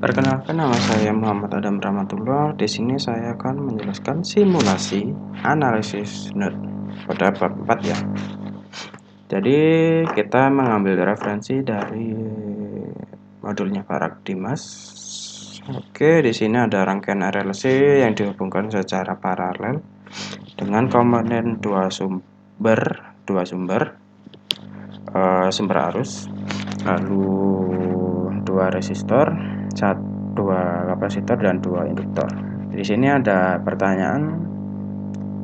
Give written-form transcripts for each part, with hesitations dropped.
Perkenalkan, nama saya Muhammad Adam Rahmatullah. Di sini saya akan menjelaskan simulasi analisis node pada bab 4 ya. Jadi kita mengambil referensi dari modulnya Pak Dimas. Oke, di sini ada rangkaian RLC yang dihubungkan secara paralel dengan komponen dua sumber arus, lalu dua resistor, dua kapasitor dan dua induktor. Di sini ada pertanyaan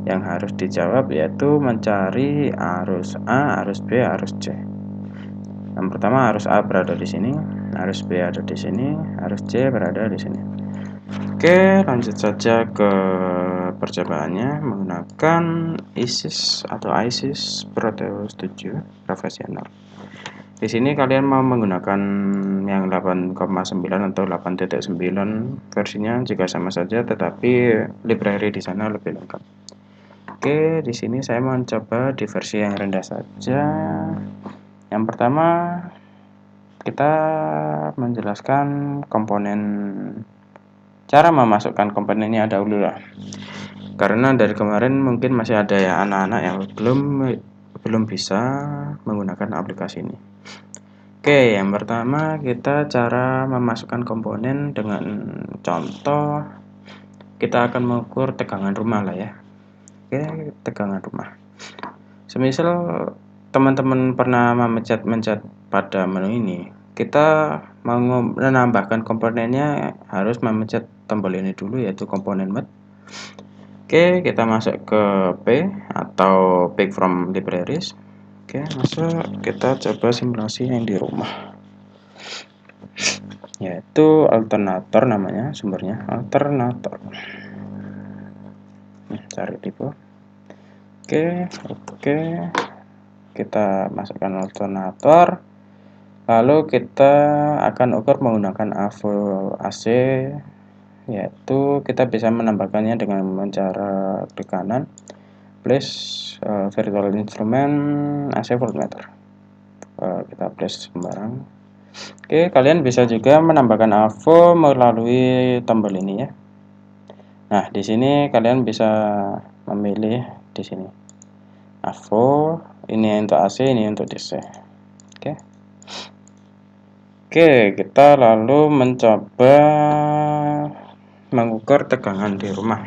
yang harus dijawab, yaitu mencari arus A, arus B, arus C. Yang pertama, arus A berada di sini, arus B ada di sini, arus C berada di sini. Oke, lanjut saja ke percobaannya menggunakan ISIS atau ISIS Proteus 7 profesional. Di sini kalian mau menggunakan yang 8,9 atau 8.9 versinya juga sama saja, tetapi library di sana lebih lengkap. Oke, di sini saya mencoba di versi yang rendah saja. Yang pertama, kita menjelaskan komponen, cara memasukkan komponennya dahulu lah. Karena dari kemarin mungkin masih ada ya anak-anak yang belum bisa menggunakan aplikasi ini. Oke, yang pertama kita cara memasukkan komponen dengan contoh, kita akan mengukur tegangan rumah lah ya. Oke, tegangan rumah. Semisal teman-teman pernah mencet pada menu ini, kita mau menambahkan komponennya harus memencet tombol ini dulu, yaitu komponen mode. Oke, kita masuk ke P atau pick from libraries. Oke, masuk, kita coba simulasi yang di rumah, yaitu alternator, namanya sumbernya alternator. Cari tipe. Oke, kita masukkan alternator, lalu kita akan ukur menggunakan AVO AC, yaitu kita bisa menambahkannya dengan cara klik kanan place virtual instrument AC voltmeter. Kita place sembarang. Oke, kalian bisa juga menambahkan AVO melalui tombol ini ya. Nah, di sini kalian bisa memilih di sini AVO, ini untuk AC, ini untuk DC. Oke, kita lalu mencoba mengukur tegangan di rumah.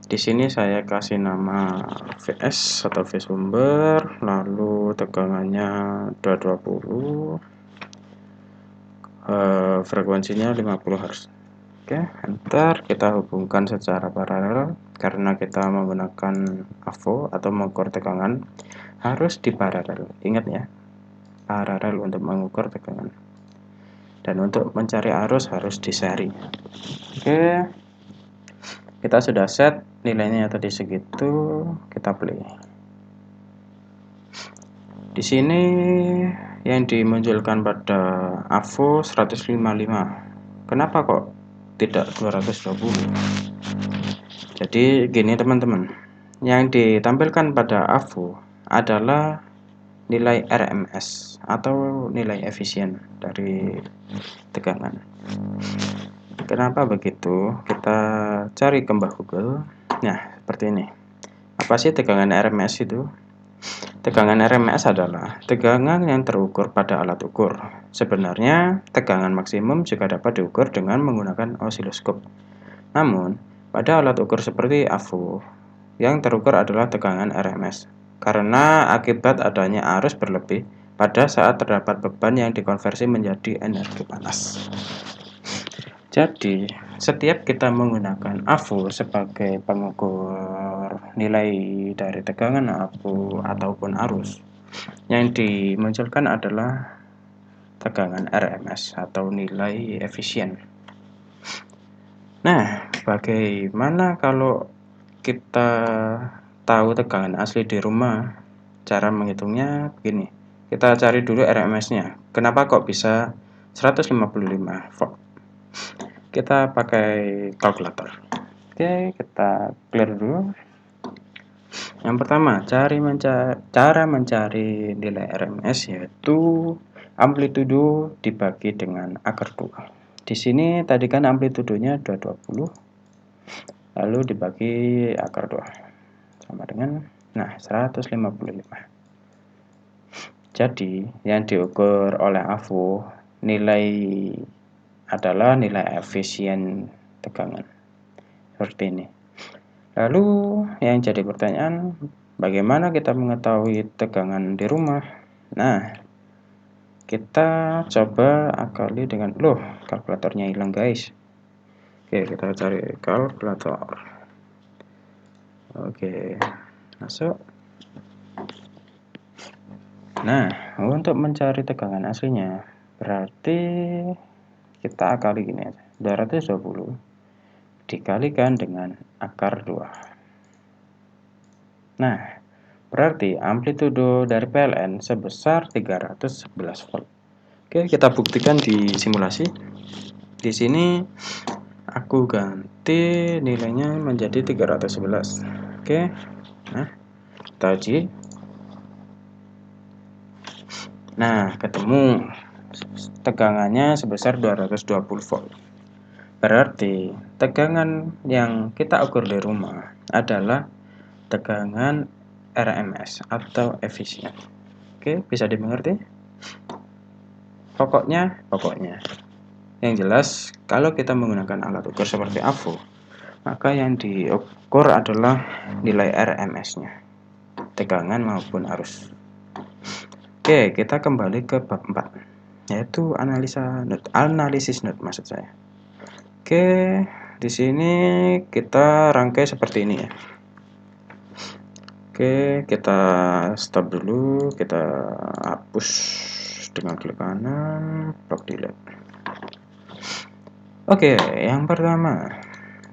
Di sini saya kasih nama VS atau V sumber, lalu tegangannya 220, frekuensinya 50 Hz. Oke, enter. Kita hubungkan secara paralel karena kita menggunakan AVO atau mengukur tegangan harus di paralel. Ingat ya, paralel untuk mengukur tegangan. Dan untuk mencari arus harus di seri. Oke, kita sudah set nilainya tadi segitu, kita play. Di sini yang dimunculkan pada AVO 155. Kenapa kok tidak 220? Jadi gini teman-teman, yang ditampilkan pada AVO adalah nilai RMS atau nilai efisien dari tegangan. Kenapa begitu? Kita cari ke Google. Nah, seperti ini. Apa sih tegangan RMS itu? Tegangan RMS adalah tegangan yang terukur pada alat ukur. Sebenarnya, tegangan maksimum juga dapat diukur dengan menggunakan osiloskop. Namun, pada alat ukur seperti AVO, yang terukur adalah tegangan RMS. Karena akibat adanya arus berlebih pada saat terdapat beban yang dikonversi menjadi energi panas. Jadi, setiap kita menggunakan AVO sebagai pengukur nilai dari tegangan AVO ataupun arus, yang dimunculkan adalah tegangan RMS atau nilai efisien. Nah, bagaimana kalau kita tahu tegangan asli di rumah? Cara menghitungnya begini. Kita cari dulu RMS-nya. Kenapa kok bisa 155 volt? Kita pakai kalkulator. Oke, kita clear dulu. Yang pertama, cara mencari nilai RMS yaitu amplitudo dibagi dengan akar 2. di sini tadi kan amplitudenya 220, lalu dibagi akar 2 sama dengan 155. Jadi yang diukur oleh AVO adalah nilai efisien tegangan seperti ini. Lalu yang jadi pertanyaan, bagaimana kita mengetahui tegangan di rumah? Nah, kita coba akali dengan kalkulatornya hilang guys. Oke, kita cari kalkulator. Oke, masuk. Nah, untuk mencari tegangan aslinya berarti kita akali gini aja, 220 dikalikan dengan akar 2. Nah, berarti amplitudo dari PLN sebesar 311 volt. Oke, kita buktikan di simulasi. Di sini aku ganti nilainya menjadi 311. Oke. Nah, kita uji. Nah, ketemu tegangannya sebesar 220 volt. Berarti tegangan yang kita ukur di rumah adalah tegangan RMS atau efisien. Oke, bisa dimengerti? Pokoknya yang jelas kalau kita menggunakan alat ukur seperti AVO, maka yang diukur adalah nilai RMS-nya, tegangan maupun arus. Oke, kita kembali ke bab 4, yaitu analisis node maksud saya. Oke, di sini kita rangkai seperti ini ya. Oke, kita stop dulu, kita hapus dengan klik kanan, block delete. Oke, yang pertama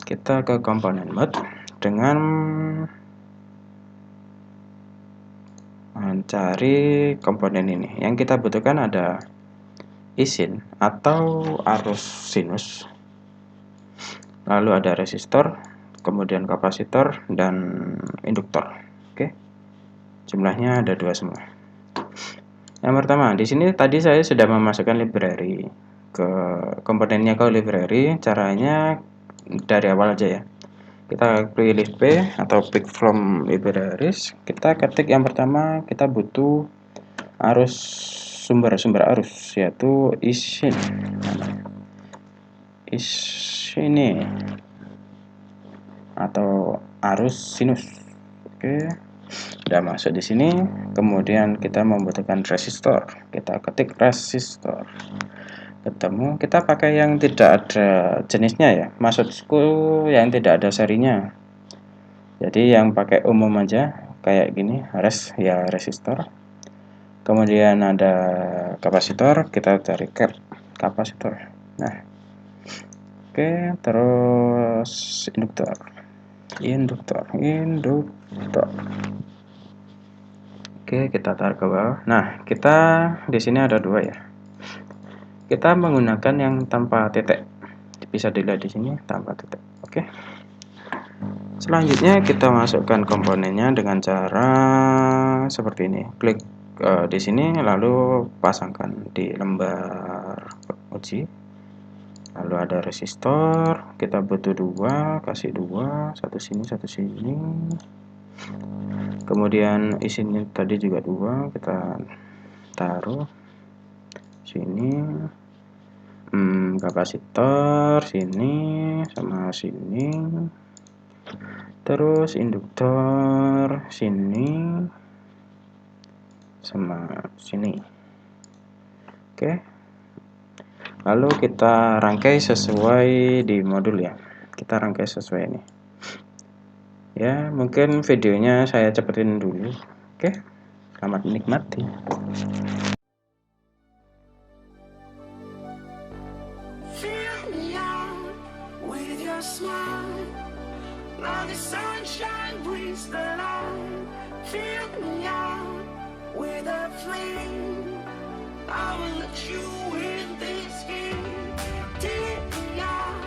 kita ke komponen mode dengan mencari komponen ini. Yang kita butuhkan ada isin atau arus sinus, lalu ada resistor, kemudian kapasitor dan induktor. Oke, jumlahnya ada 2 semua. Yang pertama, di sini tadi saya sudah memasukkan library ke komponennya ke library. Caranya dari awal aja ya. Kita klik list P atau pick from libraries. Kita ketik yang pertama, kita butuh sumber arus, yaitu isin atau arus sinus. Oke, udah masuk di sini. Kemudian kita membutuhkan resistor. Kita ketik resistor. Ketemu, kita pakai yang tidak ada jenisnya ya, maksudku yang tidak ada serinya. Jadi yang pakai umum aja kayak gini, resistor. Kemudian ada kapasitor, kita cari kapasitor. Nah, oke, terus induktor. Oke, kita tarik ke bawah. Nah, kita di sini ada 2 ya. Kita menggunakan yang tanpa titik, bisa dilihat di sini tanpa titik. Oke. Selanjutnya kita masukkan komponennya dengan cara seperti ini. Klik di sini, lalu pasangkan di lembar uji. Lalu ada resistor, kita butuh 2, kasih 2, satu sini. Kemudian isinnya tadi juga 2, kita taruh sini. Kapasitor sini sama sini, terus induktor sini sama sini. Oke, lalu kita rangkai sesuai di modul ya. Kita rangkai sesuai ini ya. Mungkin videonya saya cepetin dulu. Oke, selamat menikmati. Now the sunshine brings the light. Fill me out with a flame. I will let you in this game. Take me out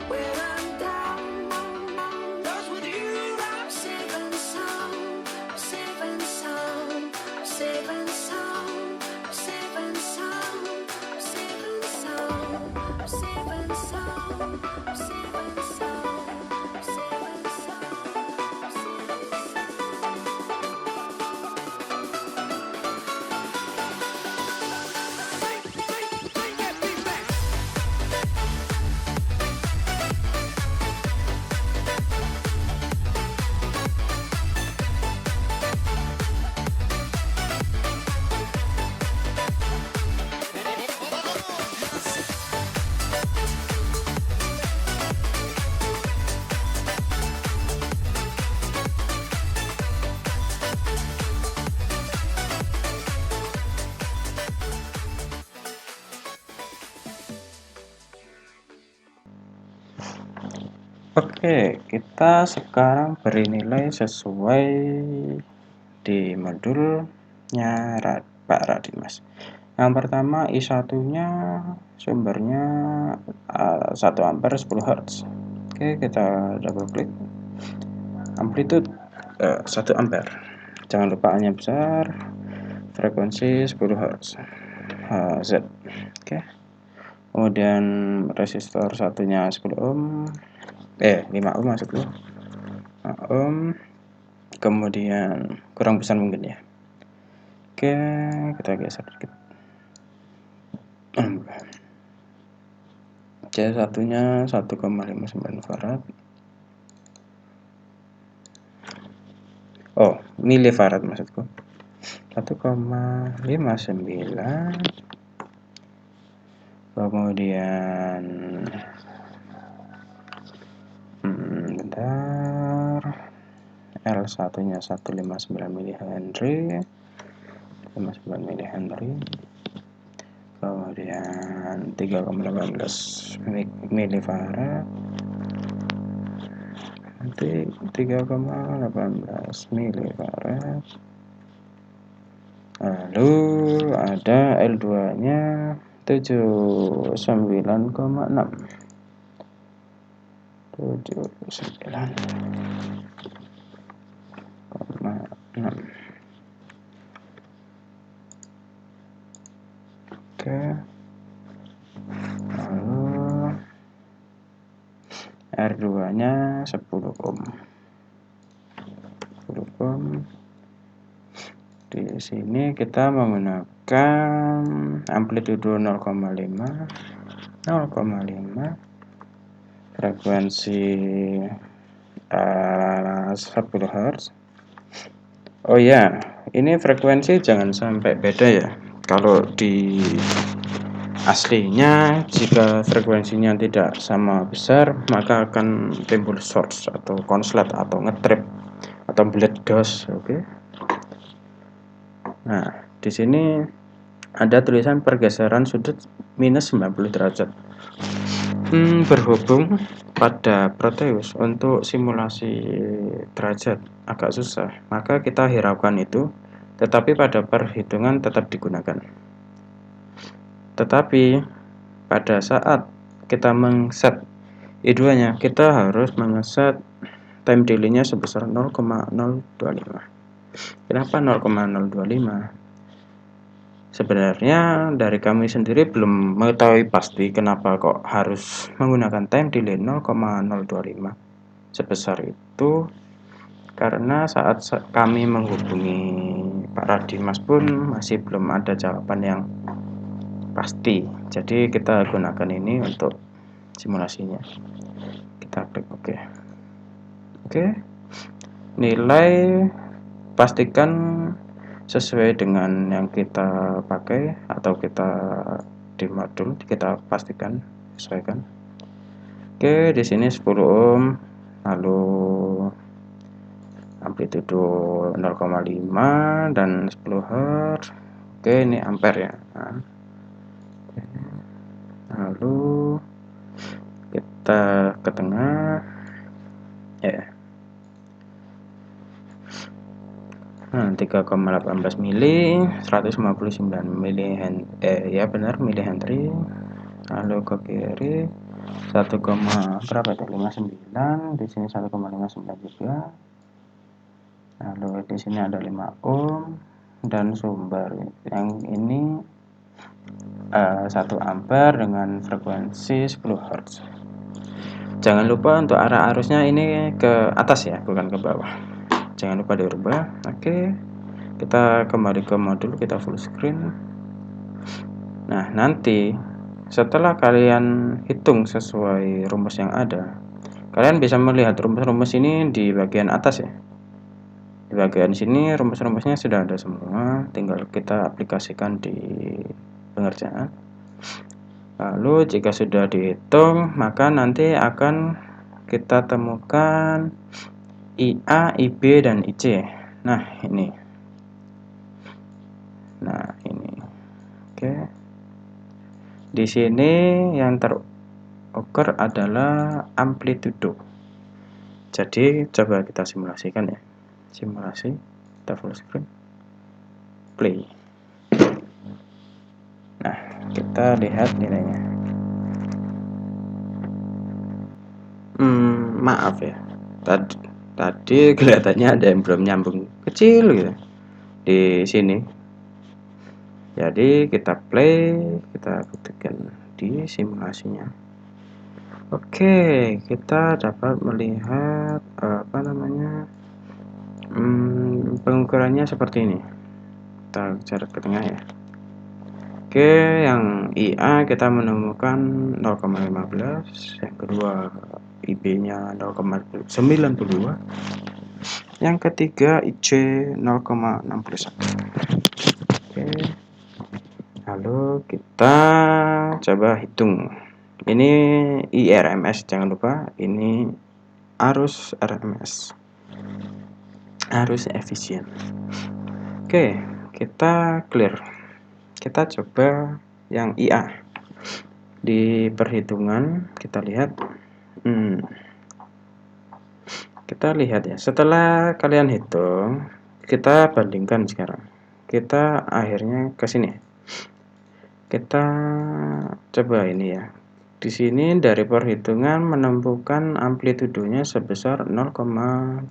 when I'm down. 'Cause with you I'm safe and sound. I'm safe and sound. I'm safe and sound. I'm safe and sound. I'm safe and sound. I'm safe and sound. Oke, kita sekarang beri nilai sesuai di modulnya Pak Radimas. Yang pertama I1-nya sumbernya 1 ampere 10 Hz. Oke, kita double klik. Amplitude 1 ampere. Jangan lupa A-nya besar. Frekuensi 10 Hz. Hz. Oke. Kemudian resistor satunya 10 ohm. 5 ohm maksudku. 5 ohm. Kemudian kurang besar mungkin ya. Oke, kita geser dikit. C satunya 1,59 farad. Oh, milifarad maksudku. 1,59. Kemudian bentar. L satunya 159 mH. 59 mH. Kemudian 3,18 milifarad. 3,18 milifarad. Lalu ada L2 nya 79,6 Oke. Lalu R2 nya 10 ohm. 10 ohm. Di sini kita menggunakan amplitudo 0,5, frekuensi 10 Hz. Oh ya, ini frekuensi jangan sampai beda ya. Kalau di aslinya jika frekuensinya tidak sama besar, maka akan timbul short atau konslet atau ngetrip atau bleed dose. Oke. Nah, di sini ada tulisan pergeseran sudut minus 90 derajat. Berhubung pada Proteus untuk simulasi derajat agak susah, maka kita hiraukan itu, tetapi pada perhitungan tetap digunakan. Tetapi pada saat kita mengset I2 nya, kita harus mengeset time delay-nya sebesar 0,025. Kenapa 0,025? Sebenarnya dari kami sendiri belum mengetahui pasti kenapa kok harus menggunakan time delay 0,025 sebesar itu, karena saat kami menghubungi Pak Radimas pun masih belum ada jawaban yang pasti. Jadi kita gunakan ini untuk simulasinya. Kita klik OK. Oke. Nilai pastikan sesuai dengan yang kita pakai atau kita di modul, kita pastikan sesuaikan. Oke, di sini 10 ohm, lalu amplitudo 0,5 dan 10 Hz. Oke, ini ampere ya. Nah, lalu kita ke tengah ya. 3,18 mili, 159 mili ya benar milihenry. Lalu ke kiri 1, berapa itu? 59, di sini 1,59 juga. Lalu di sini ada 5 ohm dan sumber yang ini 1 ampere dengan frekuensi 10 Hz. Jangan lupa untuk arah arusnya ini ke atas ya, bukan ke bawah. Jangan lupa dirubah. Oke, kita kembali ke modul, kita full screen. Nah, nanti setelah kalian hitung sesuai rumus yang ada, kalian bisa melihat rumus-rumus ini di bagian atas ya. Di bagian sini rumus-rumusnya sudah ada semua, tinggal kita aplikasikan di pengerjaan. Lalu jika sudah dihitung, maka nanti akan kita temukan IA, IB, dan IC. Nah, ini. Oke. Di sini yang terukur adalah amplitudo. Jadi coba kita simulasikan ya. Simulasi, kita full screen, play. Nah, kita lihat nilainya. Maaf ya. Tadi kelihatannya ada yang belum nyambung, kecil gitu di sini. Jadi kita play, kita ketikkan di simulasinya. Oke, kita dapat melihat pengukurannya seperti ini. Kita cari ke tengah ya. Oke, yang IA kita menemukan 0,15, yang kedua IB-nya 0,92, yang ketiga IC 0,61. Oke, lalu kita coba hitung. Ini IRMS, jangan lupa ini arus RMS, arus efisien. Oke, kita clear. Kita coba yang IA. Di perhitungan kita lihat, kita lihat ya. Setelah kalian hitung, kita bandingkan sekarang. Kita akhirnya ke sini. Kita coba ini ya. Di sini dari perhitungan menemukan amplitudonya sebesar 0,224.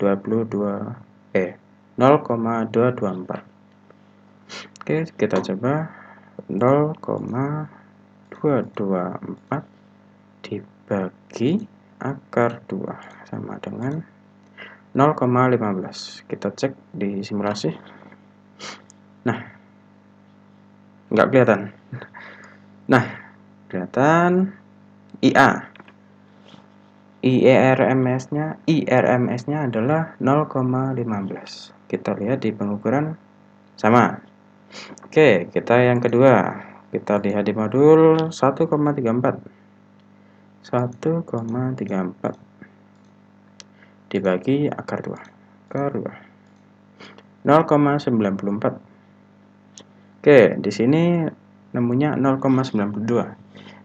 Oke, kita coba 0,224 dibagi akar 2 sama dengan 0,15. Kita cek di simulasi. Nah, nggak kelihatan. Nah, kelihatan IA. IRMS-nya adalah 0,15. Kita lihat di pengukuran sama. Oke, kita yang kedua. Kita lihat di modul 1,34. 1,34 dibagi akar 2. Akar 2. 0,94. Oke, di sini nemunya 0,92.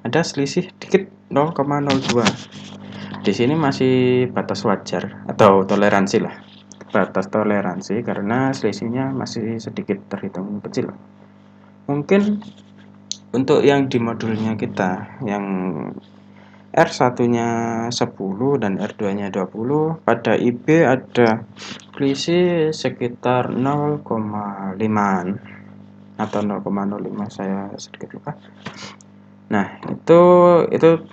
Ada selisih dikit 0,02. Di sini masih batas wajar atau toleransi lah. Batas toleransi karena selisihnya masih sedikit terhitung kecil. Mungkin untuk yang di modulnya kita yang R1-nya 10 dan R2-nya 20, pada IB ada selisih sekitar 0,5 atau 0,05, saya sedikit lupa. Nah, itu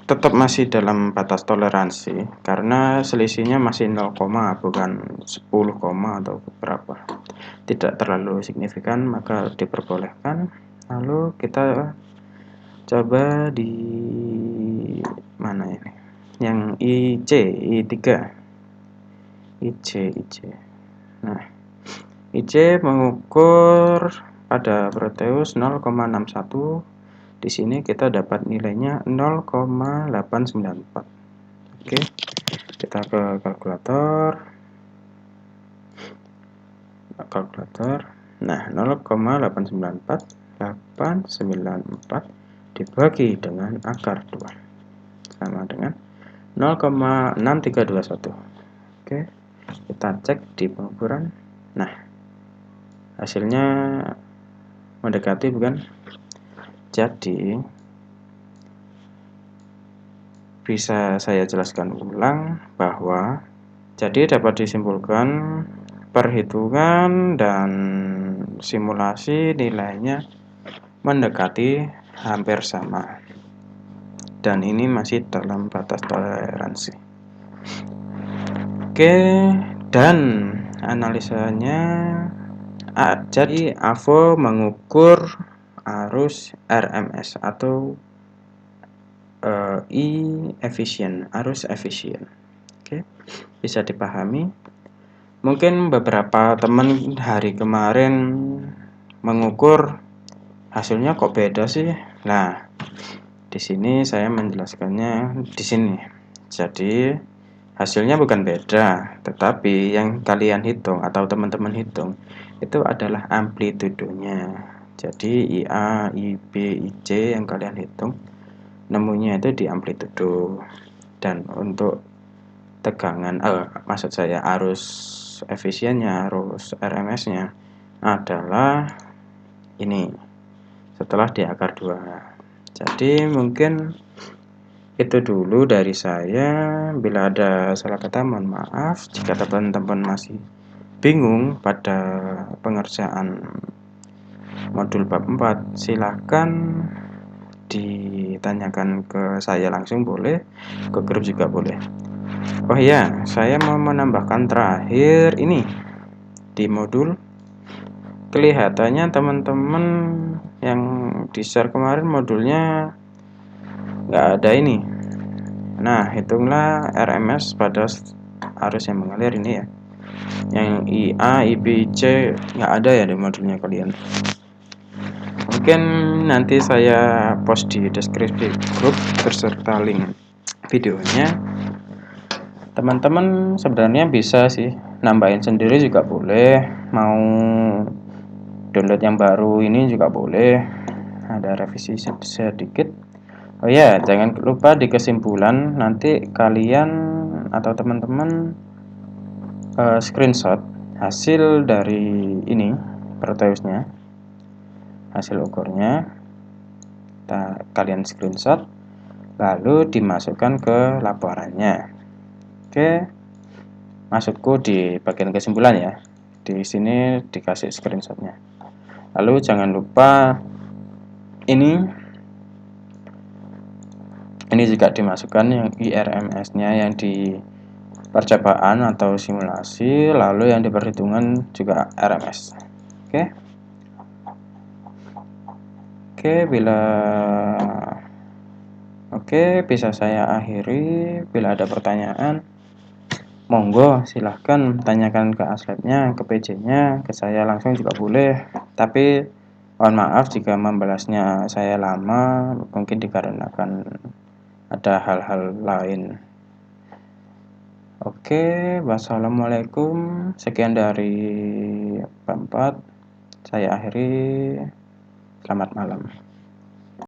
tetap masih dalam batas toleransi karena selisihnya masih 0, bukan 10, atau berapa. Tidak terlalu signifikan, maka diperbolehkan. Lalu kita coba di mana ini? Yang I3. Nah, IC mengukur pada Proteus 0,61. Di sini kita dapat nilainya 0,894. Oke, kita ke kalkulator. Nah, 0,894 dibagi dengan akar 2 sama dengan 0,6321. Oke, kita cek di pengukuran. Nah, hasilnya mendekati, bukan? Jadi bisa saya jelaskan ulang bahwa jadi dapat disimpulkan perhitungan dan simulasi nilainya mendekati hampir sama, dan ini masih dalam batas toleransi. Oke, dan analisanya jadi AVO mengukur arus RMS atau arus efisien. Oke, bisa dipahami. Mungkin beberapa teman hari kemarin mengukur hasilnya kok beda sih. Nah, di sini saya menjelaskannya di sini. Jadi hasilnya bukan beda, tetapi yang kalian hitung atau teman-teman hitung itu adalah amplitudonya. Jadi IA, IB, IC yang kalian hitung nemunya itu di amplitudo. Dan untuk tegangan, maksud saya arus efisiennya, arus RMS-nya adalah ini setelah di akar 2. Jadi mungkin itu dulu dari saya. Bila ada salah kata mohon maaf. Jika teman-teman masih bingung pada pengerjaan modul bab 4, silahkan ditanyakan ke saya langsung boleh, ke grup juga boleh. Oh iya, saya mau menambahkan terakhir ini di modul. Kelihatannya teman-teman yang di share kemarin modulnya nggak ada ini. Nah, hitunglah RMS pada arus yang mengalir ini ya. Yang IA, IB, IC nggak ada ya di modulnya kalian. Mungkin nanti saya post di deskripsi grup beserta link videonya. Teman-teman sebenarnya bisa sih nambahin sendiri juga boleh, mau download yang baru ini juga boleh, ada revisi sedikit. Oh ya, jangan lupa di kesimpulan nanti kalian atau teman-teman screenshot hasil dari ini Proteusnya, hasil ukurnya kalian screenshot lalu dimasukkan ke laporannya. Oke, maksudku di bagian kesimpulan ya, di sini dikasih screenshotnya. Lalu jangan lupa ini juga dimasukkan yang IRMS-nya yang di percobaan atau simulasi, lalu yang di perhitungan juga RMS. Oke, bisa saya akhiri. Bila ada pertanyaan, monggo silahkan tanyakan ke aslabnya, ke PJ-nya, ke saya langsung juga boleh. Tapi mohon maaf jika membalasnya saya lama, mungkin dikarenakan ada hal-hal lain. Oke, wassalamualaikum. Sekian dari Pak 4. Saya akhiri. Selamat malam.